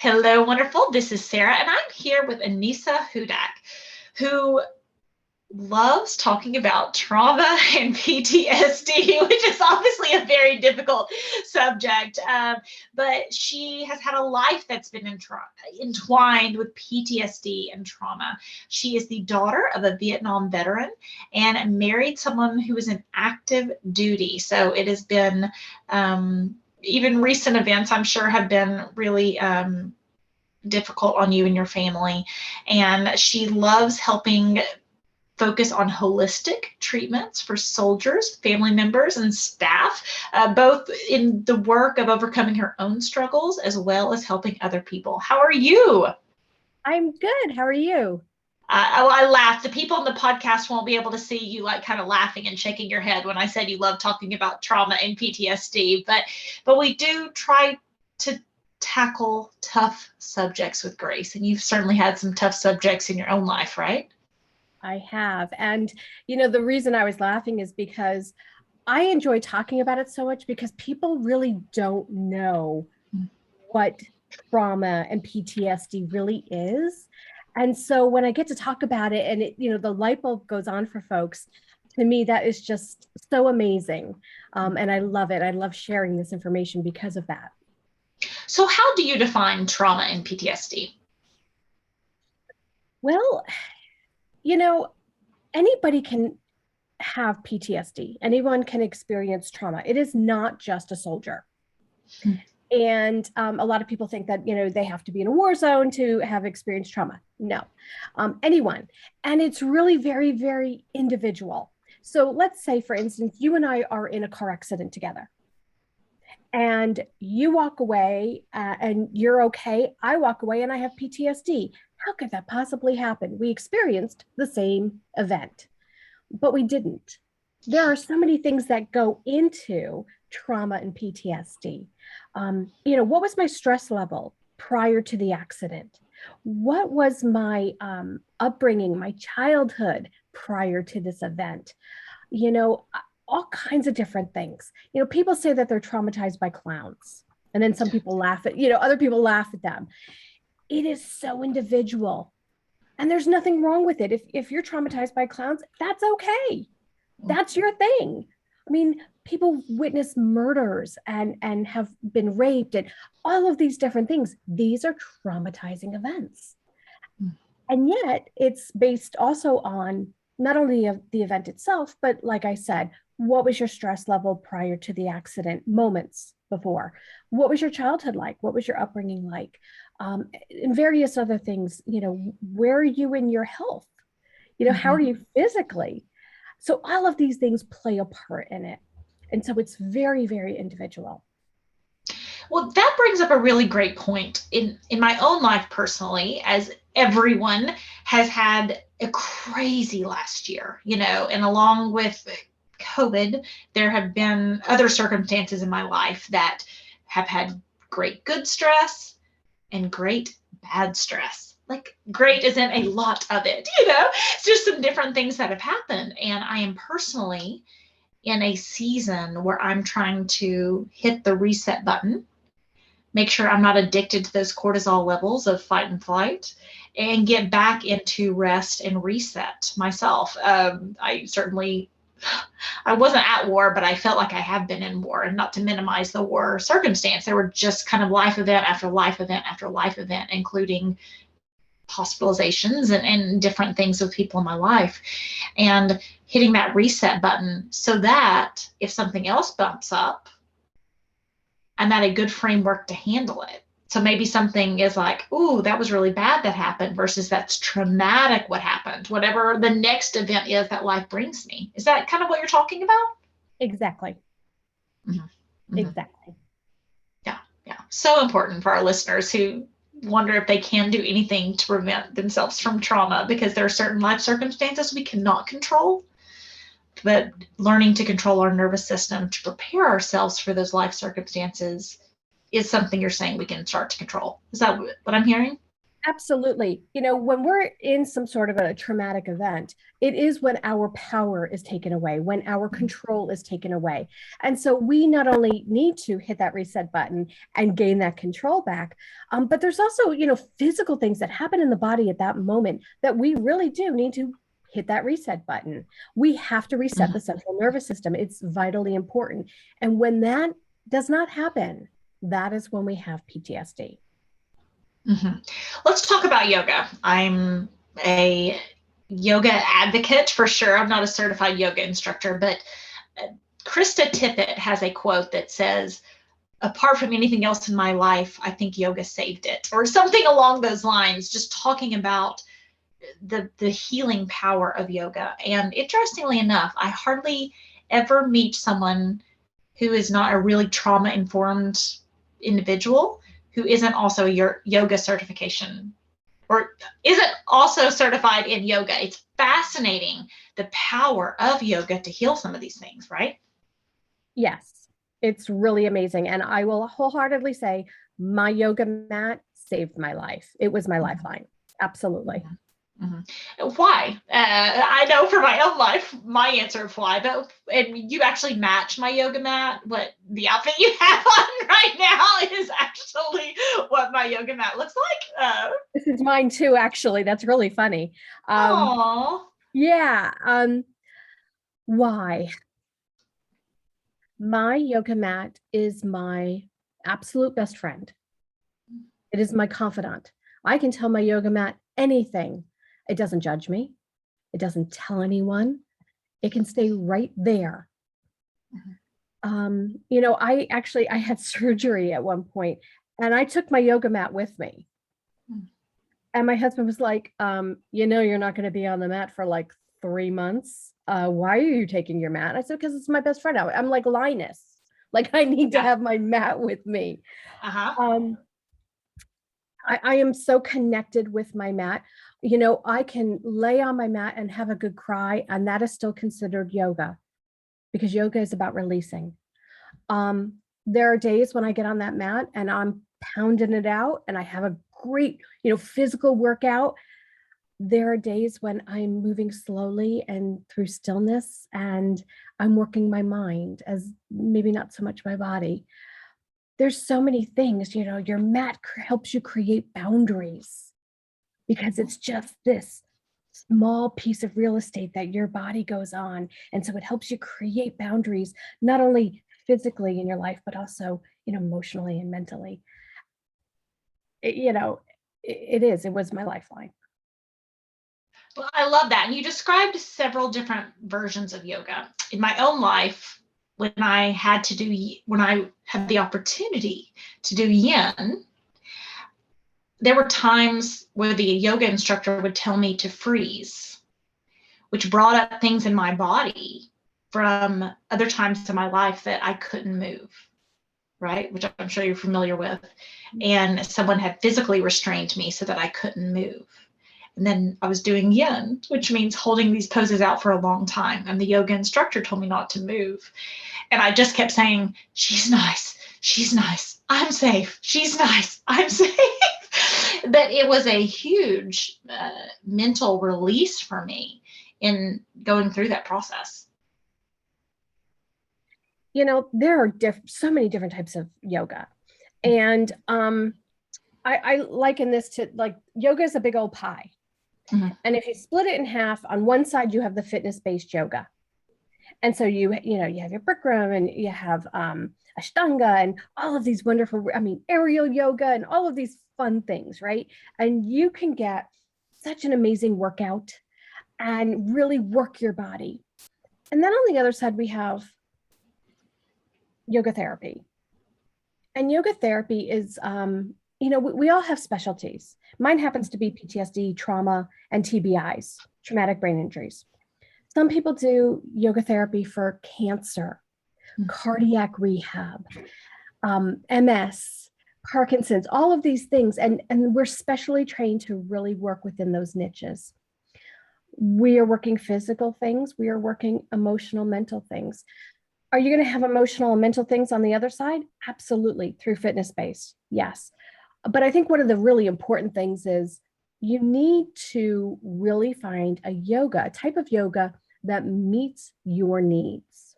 Hello, wonderful. This is Sarah, and I'm here with Anissa Hudak, who loves talking about trauma and PTSD, which is obviously a very difficult subject. But she has had a life that's been entwined with PTSD and trauma. She is the daughter of a Vietnam veteran and married someone who was in active duty. So it has been even recent events, I'm sure, have been really difficult on you and your family. And she loves helping focus on holistic treatments for soldiers, family members, and staff, both in the work of overcoming her own struggles as well as helping other people. How are you? I'm good. How are you? I laughed. The people on the podcast won't be able to see you like kind of laughing and shaking your head when I said you love talking about trauma and PTSD, but we do try to tackle tough subjects with grace. And you've certainly had some tough subjects in your own life, right? I have. And, the reason I was laughing is because I enjoy talking about it so much because people really don't know what trauma and PTSD really is. And so when I get to talk about it and the light bulb goes on for folks, to me, that is just so amazing. And I love it. I love sharing this information because of that. So how do you define trauma and PTSD? Well, anybody can have PTSD. Anyone can experience trauma. It is not just a soldier. And a lot of people think that, they have to be in a war zone to have experienced trauma. No, anyone. And it's really very, very individual. So let's say, for instance, you and I are in a car accident together. And you walk away and you're okay. I walk away and I have PTSD. How could that possibly happen? We experienced the same event, but we didn't. There are so many things that go into trauma and PTSD. What was my stress level prior to the accident? What was my upbringing, my childhood prior to this event? All kinds of different things. People say that they're traumatized by clowns, and then some people laugh at, other people laugh at them. It is so individual, and there's nothing wrong with it. If you're traumatized by clowns, that's okay. That's your thing. I mean, people witness murders and have been raped and all of these different things. These are traumatizing events. And yet it's based also on not only the event itself, but like I said, what was your stress level prior to the accident, moments before? What was your childhood like? What was your upbringing like? And various other things, where are you in your health? How are you physically? So all of these things play a part in it. And so it's very, very individual. Well, that brings up a really great point. In my own life personally, as everyone has had a crazy last year, and along with COVID, there have been other circumstances in my life that have had great good stress and great bad stress. Like great isn't a lot of it, it's just some different things that have happened. And I am personally in a season where I'm trying to hit the reset button, make sure I'm not addicted to those cortisol levels of fight and flight, and get back into rest and reset myself. I wasn't at war, but I felt like I have been in war, and not to minimize the war circumstance. There were just kind of life event after life event after life event, including hospitalizations and different things with people in my life, and hitting that reset button so that if something else bumps up, I'm at a good framework to handle it. So maybe something is like, ooh, that was really bad that happened versus that's traumatic what happened, whatever the next event is that life brings me. Is that kind of what you're talking about? Exactly. Mm-hmm. Exactly. Yeah. So important for our listeners who wonder if they can do anything to prevent themselves from trauma, because there are certain life circumstances we cannot control. But learning to control our nervous system to prepare ourselves for those life circumstances is something you're saying we can start to control. Is that what I'm hearing? Absolutely. You know, when we're in some sort of a traumatic event, it is when our power is taken away, when our control is taken away. And so we not only need to hit that reset button and gain that control back, but there's also, you know, physical things that happen in the body at that moment that we really do need to hit that reset button. We have to reset the central nervous system. It's vitally important. And when that does not happen, that is when we have PTSD. Mm-hmm. Let's talk about yoga. I'm a yoga advocate for sure. I'm not a certified yoga instructor, but Krista Tippett has a quote that says, apart from anything else in my life, I think yoga saved it, or something along those lines, just talking about the healing power of yoga. And interestingly enough, I hardly ever meet someone who is not a really trauma informed individual who isn't also your yoga certification or isn't also certified in yoga. It's fascinating the power of yoga to heal some of these things, right? Yes, it's really amazing. And I will wholeheartedly say my yoga mat saved my life. It was my lifeline. Absolutely. Mm-hmm. Why? I know for my own life, my answer of why, but and you actually match my yoga mat. What the outfit you have on right now is actually what my yoga mat looks like. This is mine too, actually. That's really funny. Aww. Yeah. Why? My yoga mat is my absolute best friend. It is my confidant. I can tell my yoga mat anything. It doesn't judge me. It doesn't tell anyone. It can stay right there. You know, I had surgery at one point and I took my yoga mat with me. And my husband was like, you know, you're not going to be on the mat for like 3 months. Why are you taking your mat? I said, because it's my best friend. I'm like Linus. Like I need to have my mat with me. Uh-huh. I am so connected with my mat. You know, I can lay on my mat and have a good cry, and that is still considered yoga because yoga is about releasing. There are days when I get on that mat and I'm pounding it out and I have a great, you know, physical workout. There are days when I'm moving slowly and through stillness and I'm working my mind as maybe not so much my body. There's so many things, you know, your mat helps you create boundaries because it's just this small piece of real estate that your body goes on. And so it helps you create boundaries, not only physically in your life, but also, you know, emotionally and mentally. You know, it was my lifeline. Well, I love that. And you described several different versions of yoga. In my own life, when I had the opportunity to do yin, there were times where the yoga instructor would tell me to freeze, which brought up things in my body from other times in my life that I couldn't move, right? Which I'm sure you're familiar with. And someone had physically restrained me so that I couldn't move. And then I was doing yin, which means holding these poses out for a long time. And the yoga instructor told me not to move. And I just kept saying, she's nice. She's nice. I'm safe. She's nice. I'm safe. That it was a huge mental release for me in going through that process. You know, there are so many different types of yoga. And I liken this to like yoga is a big old pie. Mm-hmm. And if you split it in half, on one side you have the fitness-based yoga. And so you have your Bikram and you have Ashtanga and all of these wonderful, aerial yoga and all of these fun things, right? And you can get such an amazing workout and really work your body. And then on the other side, we have yoga therapy. And yoga therapy is, we all have specialties. Mine happens to be PTSD, trauma, and TBIs, traumatic brain injuries. Some people do yoga therapy for cancer, cardiac rehab, MS, Parkinson's, all of these things. And we're specially trained to really work within those niches. We are working physical things. We are working emotional, mental things. Are you going to have emotional and mental things on the other side? Absolutely. Through fitness-based. Yes. But I think one of the really important things is you need to really find a type of yoga that meets your needs.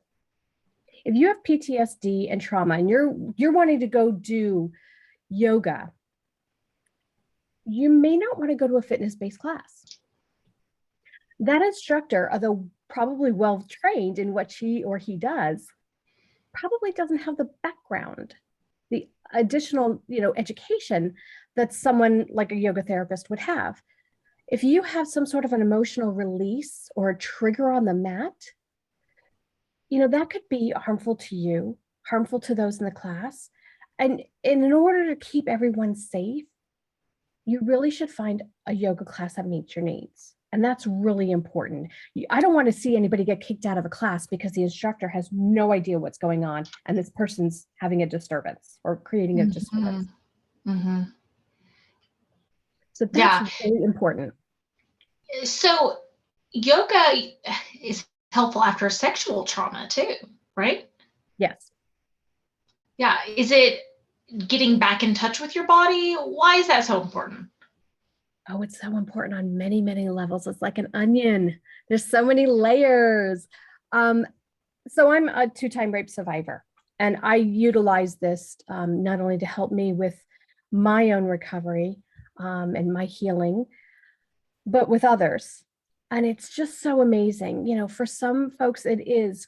If you have PTSD and trauma and you're wanting to go do yoga, you may not want to go to a fitness-based class. That instructor, although probably well trained in what she or he does, probably doesn't have the background, the additional, education that someone like a yoga therapist would have. If you have some sort of an emotional release or a trigger on the mat, that could be harmful to you, harmful to those in the class. And in order to keep everyone safe, you really should find a yoga class that meets your needs. And that's really important. I don't want to see anybody get kicked out of a class because the instructor has no idea what's going on and this person's having a disturbance or creating a disturbance. Mm-hmm. So that's really important. So yoga is helpful after sexual trauma too, right? Yes. Yeah. Is it getting back in touch with your body? Why is that so important? Oh, it's so important on many, many levels. It's like an onion. There's so many layers. So I'm a 2-time rape survivor, and I utilize this not only to help me with my own recovery and my healing, but with others. And it's just so amazing. For some folks, it is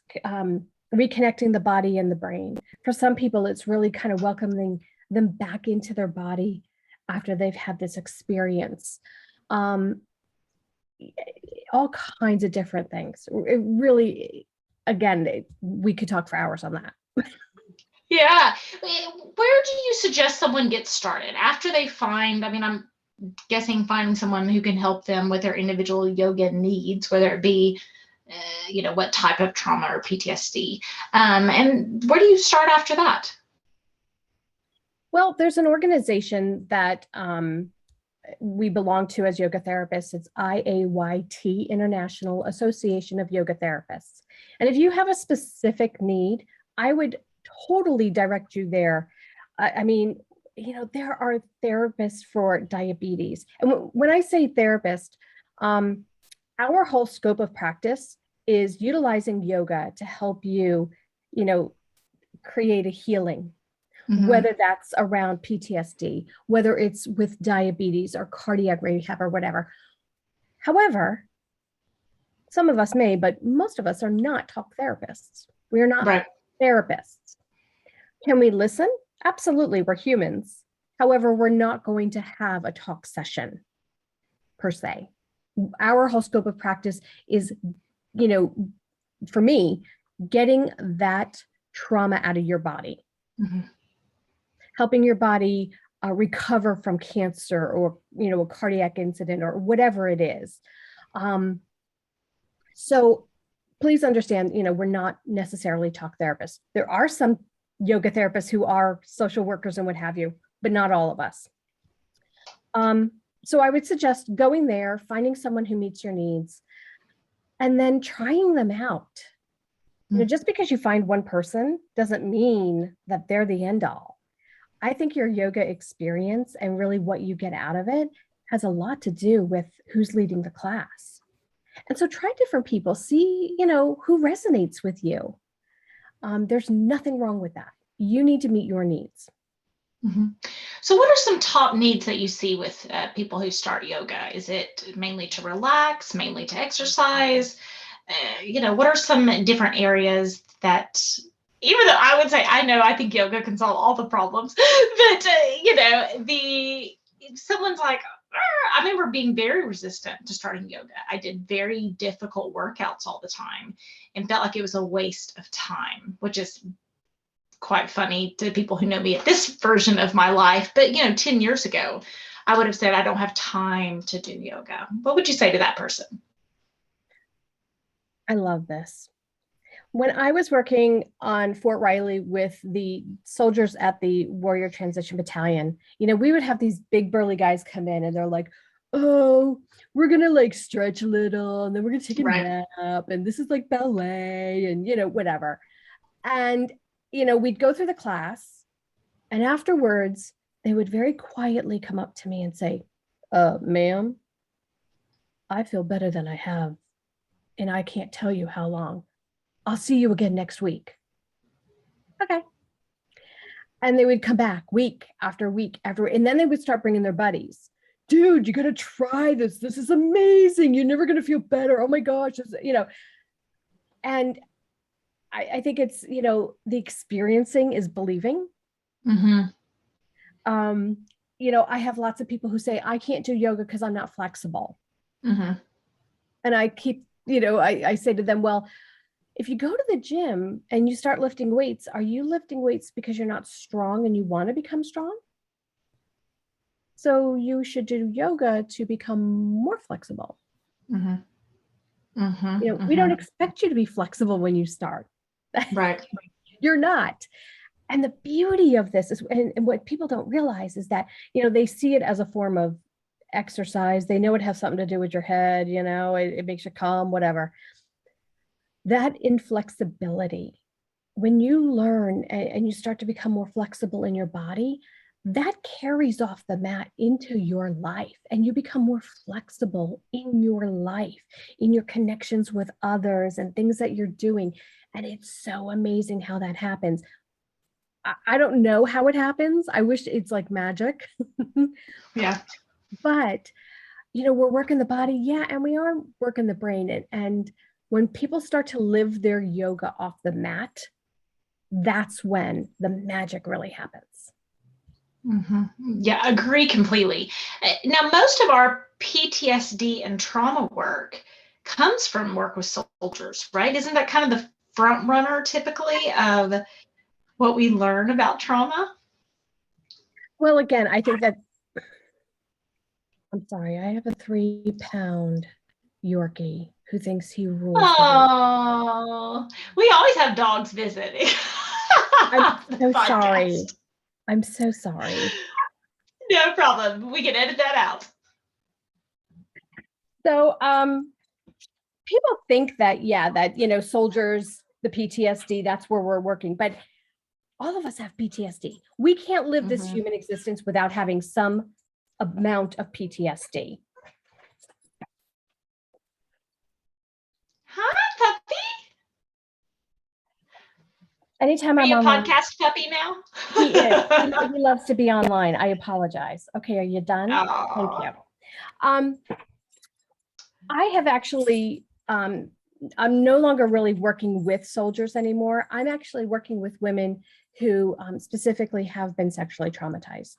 reconnecting the body and the brain. For some people, it's really kind of welcoming them back into their body after they've had this experience. All kinds of different things. It really, again, we could talk for hours on that. Yeah. Where do you suggest someone get started after they I'm guessing finding someone who can help them with their individual yoga needs, whether it be, what type of trauma or PTSD. And where do you start after that? Well, there's an organization that we belong to as yoga therapists. It's IAYT, International Association of Yoga Therapists. And if you have a specific need, I would totally direct you there. There are therapists for diabetes. And when I say therapist, our whole scope of practice is utilizing yoga to help you, create a healing. Mm-hmm. Whether that's around PTSD, whether it's with diabetes or cardiac rehab or whatever. However, some of us may, but most of us are not talk therapists. We are not therapists. Can we listen? Absolutely, we're humans. However, we're not going to have a talk session per se. Our whole scope of practice is, for me, getting that trauma out of your body. Mm-hmm. Helping your body recover from cancer or, a cardiac incident or whatever it is. So please understand, we're not necessarily talk therapists. There are some yoga therapists who are social workers and what have you, but not all of us. So I would suggest going there, finding someone who meets your needs, and then trying them out. Just because you find one person doesn't mean that they're the end all. I think your yoga experience and really what you get out of it has a lot to do with who's leading the class. And so try different people, see, who resonates with you. There's nothing wrong with that. You need to meet your needs. Mm-hmm. So what are some top needs that you see with people who start yoga? Is it mainly to relax, mainly to exercise? What are some different areas that, even though I would say, I think yoga can solve all the problems, but, someone's like, I remember being very resistant to starting yoga. I did very difficult workouts all the time and felt like it was a waste of time, which is quite funny to people who know me at this version of my life. But, 10 years ago, I would have said, I don't have time to do yoga. What would you say to that person? I love this. When I was working on Fort Riley with the soldiers at the Warrior Transition Battalion, we would have these big burly guys come in and they're like, oh, we're going to stretch a little and then we're going to take a nap. And this is like ballet and, whatever. And, we'd go through the class and afterwards they would very quietly come up to me and say, ma'am, I feel better than I have, and I can't tell you how long. I'll see you again next week. Okay. And they would come back week after week after, and then they would start bringing their buddies. Dude, you got to try this. This is amazing. You're never going to feel better. Oh my gosh. And I think it's, the experiencing is believing. Mm-hmm. I have lots of people who say, I can't do yoga because I'm not flexible. Mm-hmm. And I keep, I say to them, well, if you go to the gym and you start lifting weights, are you lifting weights because you're not strong and you want to become strong? So you should do yoga to become more flexible. Mm-hmm. Mm-hmm. We don't expect you to be flexible when you start. Right. You're not. And the beauty of this is, and what people don't realize is that, they see it as a form of exercise. They know it has something to do with your head, it makes you calm, whatever. That inflexibility, when you learn and you start to become more flexible in your body, that carries off the mat into your life, and you become more flexible in your life, in your connections with others and things that you're doing. And it's so amazing how that happens. I don't know how it happens. I wish it's like magic. Yeah. But, we're working the body. Yeah. And we are working the brain. And when people start to live their yoga off the mat, that's when the magic really happens. Mm-hmm. Yeah, agree completely. Now, most of our PTSD and trauma work comes from work with soldiers, right? Isn't that kind of the front runner typically of what we learn about trauma? Well, again, I think that, I'm sorry, I have a 3-pound Yorkie who thinks he rules. Oh, we always have dogs visiting. I'm so sorry. I'm so sorry. No problem. We can edit that out. So, people think that, soldiers, the PTSD, that's where we're working, but all of us have PTSD. We can't live this human existence without having some amount of PTSD. Hi, puppy. Anytime I'm a podcast puppy now. He is. He loves to be online. I apologize. Okay, are you done? Aww. Thank you. I have actually, I'm no longer really working with soldiers anymore. I'm actually working with women who specifically have been sexually traumatized.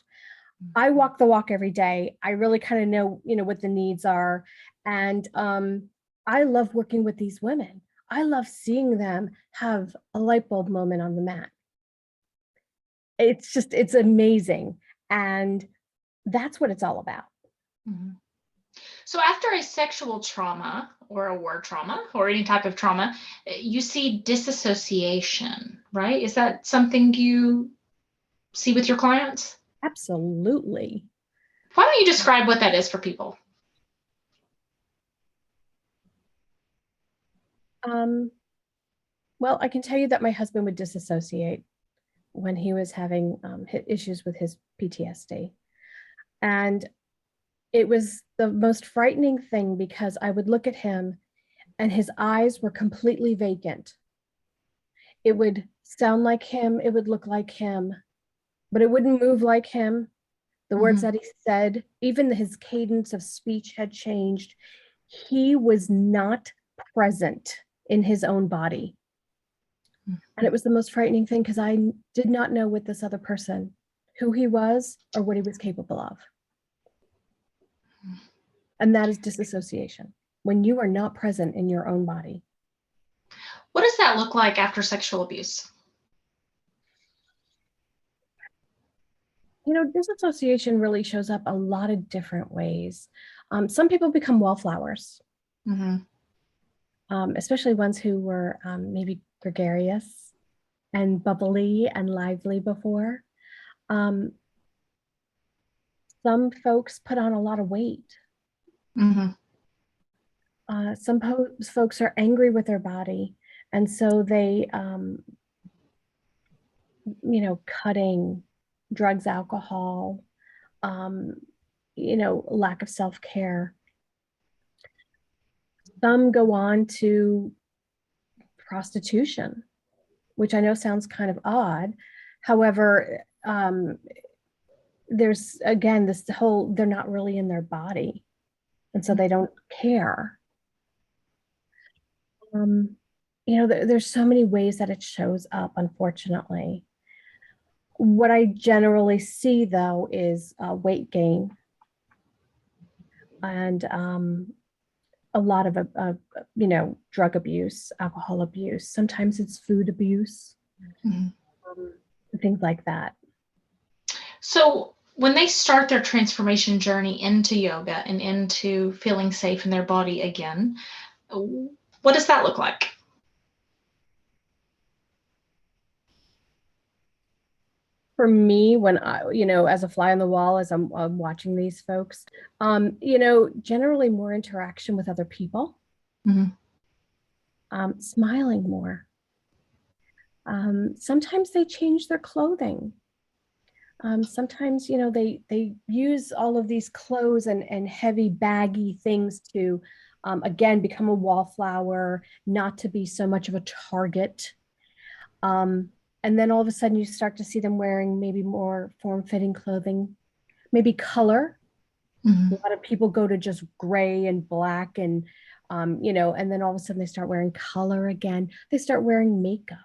I walk the walk every day. I really kind of know, what the needs are. And I love working with these women. I love seeing them have a light bulb moment on the mat. It's amazing. And that's what it's all about. Mm-hmm. So after a sexual trauma or a war trauma or any type of trauma, you see disassociation, right? Is that something you see with your clients? Absolutely. Why don't you describe what that is for people? Well, I can tell you that my husband would disassociate when he was having issues with his PTSD. And it was the most frightening thing because I would look at him and his eyes were completely vacant. It would sound like him, it would look like him, but it wouldn't move like him. The words that he said, even his cadence of speech had changed. He was not present in his own body. And it was the most frightening thing because I did not know with this other person who he was or what he was capable of. And that is disassociation, when you are not present in your own body. What does that look like after sexual abuse? Disassociation really shows up a lot of different ways. Some people become wallflowers, especially ones who were maybe gregarious and bubbly and lively before. Some folks put on a lot of weight. Some folks are angry with their body, and so they, cutting, drugs, alcohol, lack of self-care. Some go on to prostitution, which I know sounds kind of odd. However, there's, again, this whole, they're not really in their body, and so they don't care. There's so many ways that it shows up, unfortunately. What I generally see, though, is weight gain and a lot of, drug abuse, alcohol abuse. Sometimes it's food abuse, things like that. So when they start their transformation journey into yoga and into feeling safe in their body again, what does that look like? For me, when I, as a fly on the wall, as I'm watching these folks, generally more interaction with other people, smiling more. Sometimes they change their clothing. Sometimes, they use all of these clothes and heavy baggy things to, again, become a wallflower, not to be so much of a target. And then all of a sudden you start to see them wearing maybe more form-fitting clothing, maybe color. A lot of people go to just gray and black and, and then all of a sudden they start wearing color again. They start wearing makeup.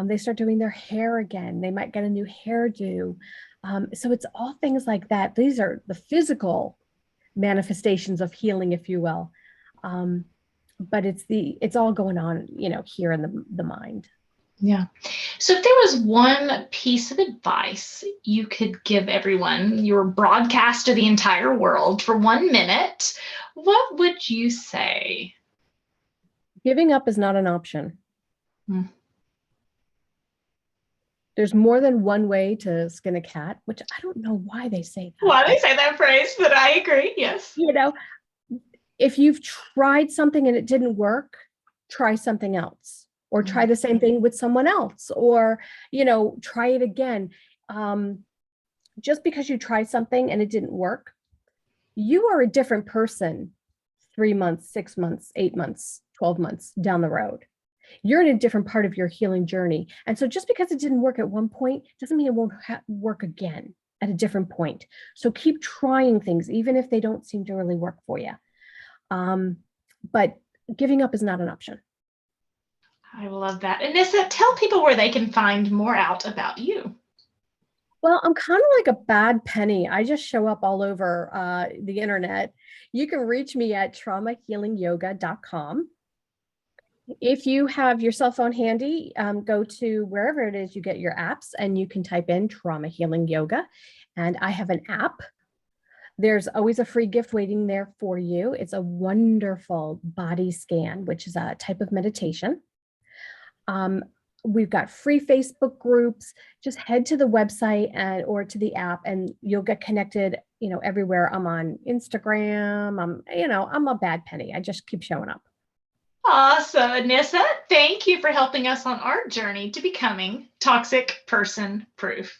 They start doing their hair again. They might get a new hairdo. So it's all things like that. These are the physical manifestations of healing, if you will. But it's all going on, here in the mind. Yeah. So if there was one piece of advice you could give everyone, you were broadcast to the entire world for 1 minute, what would you say? Giving up is not an option. There's more than one way to skin a cat, which I don't know why they say that. Why they say that phrase, but I agree. Yes. If you've tried something and it didn't work, try something else, or try the same thing with someone else, or, try it again. Just because you tried something and it didn't work, you are a different person 3 months, 6 months, 8 months, 12 months down the road. You're in a different part of your healing journey. And so just because it didn't work at one point doesn't mean it won't work again at a different point. So keep trying things, even if they don't seem to really work for you. But giving up is not an option. I love that. Anissa, tell people where they can find more out about you. Well, I'm kind of like a bad penny. I just show up all over the internet. You can reach me at traumahealingyoga.com. If you have your cell phone handy, go to wherever it is you get your apps, and you can type in Trauma Healing Yoga. And I have an app. There's always a free gift waiting there for you. It's a wonderful body scan, which is a type of meditation. We've got free Facebook groups. Just head to the website or to the app, and you'll get connected, everywhere. I'm on Instagram. I'm a bad penny. I just keep showing up. Awesome, Anissa. Thank you for helping us on our journey to becoming toxic person proof.